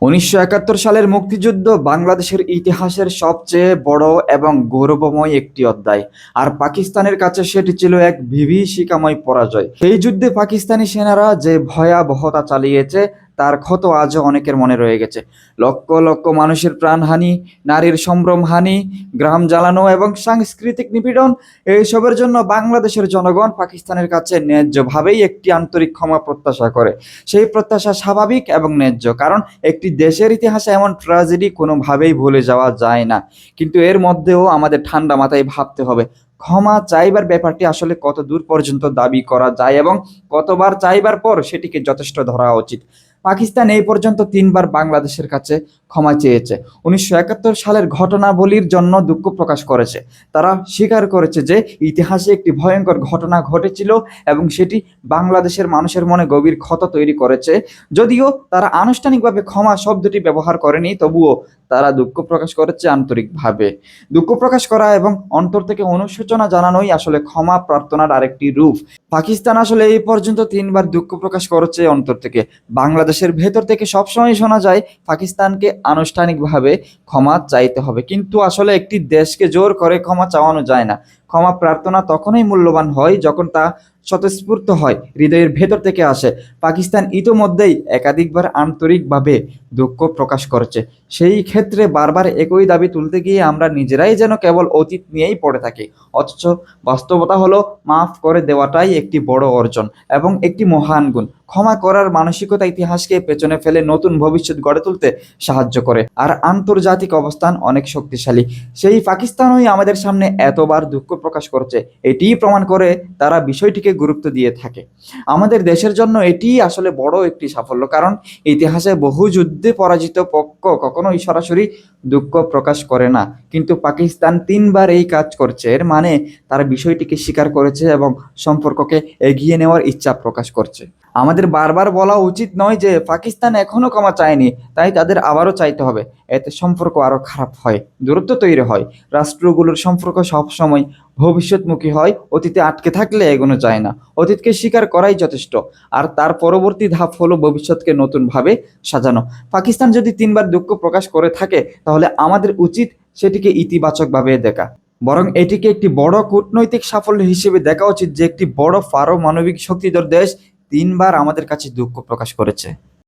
১৯৭১ সালের মুক্তিযুদ্ধ বাংলাদেশের ইতিহাসের সবচেয়ে বড় এবং গৌরবময় একটি অধ্যায়। আর পাকিস্তানের কাছে সেটি ছিল এক বিভীষিকাময় পরাজয়। সেই যুদ্ধে পাকিস্তানি সেনারা যে ভয়াবহতা চালিয়েছে তার ক্ষত আজও অনেকের মনে রয়ে গেছে। লক্ষ লক্ষ মানুষের প্রাণহানি, নারীর সম্ভ্রমহানি, গ্রাম জ্বালানো এবং সাংস্কৃতিক নিপীড়ন, এইসবের জন্য বাংলাদেশের জনগণ পাকিস্তানের কাছে ন্যায্যভাবেই একটি আন্তরিক ক্ষমা প্রত্যাশা করে। সেই প্রত্যাশা স্বাভাবিক এবং ন্যায্য, কারণ একটি দেশের ইতিহাসে এমন ট্র্যাজেডি কোনোভাবেই ভুলে যাওয়া যায় না। কিন্তু এর মধ্যেও আমাদের ঠান্ডা মাথায় ভাবতে হবে, ক্ষমা চাইবার ব্যাপারটি আসলে কত দূর পর্যন্ত দাবি করা যায় এবং কতবার চাইবার পর সেটিকে যথেষ্ট ধরা উচিত। পাকিস্তান এই পর্যন্ত ৩বার বাংলাদেশের কাছে ক্ষমা চেয়েছে। ১৯৭১ সালের ঘটনাবলীর জন্য দুঃখ প্রকাশ করেছে। তারা স্বীকার করেছে যে ইতিহাসে একটি ভয়ঙ্কর ঘটনা ঘটেছিল এবং সেটি বাংলাদেশের মানুষের মনে গভীর ক্ষত তৈরি করেছে। যদিও তারা আনুষ্ঠানিকভাবে ক্ষমা শব্দটি ব্যবহার করেনি, তবুও তারা দুঃখ প্রকাশ করেছে আন্তরিকভাবে। দুঃখ প্রকাশ করা এবং অন্তর থেকে অনুশোচনা জানানোই আসলে ক্ষমা প্রার্থনার আরেকটি রূপ। পাকিস্তান আসলে এই পর্যন্ত ৩বার দুঃখ প্রকাশ করেছে অন্তর থেকে। বাংলাদেশের ভেতর থেকে সবসময় শোনা যায় পাকিস্তানকে আনুষ্ঠানিকভাবে ক্ষমা চাইতে হবে, কিন্তু আসলে একটি দেশকে জোর করে ক্ষমা চাওয়ানো যায় না। ক্ষমা প্রার্থনা তখনই মূল্যবান হয় যখন তা স্বতঃস্ফূর্ত হয়, হৃদয়ের ভেতর থেকে আসে। পাকিস্তান ইতোমধ্যেই একাধিকবার আন্তরিকভাবে দুঃখ প্রকাশ করেছে। সেই ক্ষেত্রে বারবার একই দাবি তুলতে গিয়ে আমরা নিজেরাই যেন কেবল অতীত নিয়েই পড়ে থাকি। অথচ বাস্তবতা হলো, মাফ করে দেওয়াটাই একটি বড় অর্জন এবং একটি মহান গুণ। ক্ষমা করার মানসিকতা ইতিহাসকে পেছনে ফেলে নতুন ভবিষ্যৎ গড়ে তুলতে সাহায্য করে, আর আন্তর্জাতিক অবস্থান অনেক শক্তিশালী। সেই পাকিস্তানই আমাদের সামনে এতবার দুঃখ প্রকাশ করছে, এটিই প্রমাণ করে তারা বিষয়টিকে গুরুত্ব দিয়ে থাকে। আমাদের দেশের জন্য এটিই আসলে বড় একটি সাফল্য, কারণ ইতিহাসে বহু যুদ্ধে পরাজিত পক্ষ কখনোই সরাসরি দুঃখ প্রকাশ করে না, কিন্তু পাকিস্তান ৩বার এই কাজ করছে। এর মানে তারা বিষয়টিকে স্বীকার করেছে এবং সম্পর্ককে এগিয়ে নেওয়ার ইচ্ছা প্রকাশ করছে। আমাদের বারবার বলা উচিত নয় যে পাকিস্তান এখনো ক্ষমা চায়নি, তাই তাদের আবারও চাইতে হবে। এতে সম্পর্ক আরো খারাপ হয়, দূরত্ব তৈরি হয়। রাষ্ট্রগুলোর সম্পর্ক সবসময় ভবিষ্যৎমুখী হয়, অতীতে আটকে থাকলে এগোনো যায় না। অতীতকে স্বীকার করাই যথেষ্ট, আর তার পরবর্তী ধাপ হলো ভবিষ্যৎকে নতুনভাবে সাজানো। পাকিস্তান যদি ৩বার দুঃখ প্রকাশ করে থাকে, তাহলে আমাদের উচিত সেটিকে ইতিবাচকভাবে দেখা, বরং এটিকে একটি বড় কূটনৈতিক সাফল্য হিসেবে দেখা উচিত যে একটি বড় পারমাণবিক শক্তিধর দেশ ৩বার আমাদের কাছে দুঃখ প্রকাশ করেছে।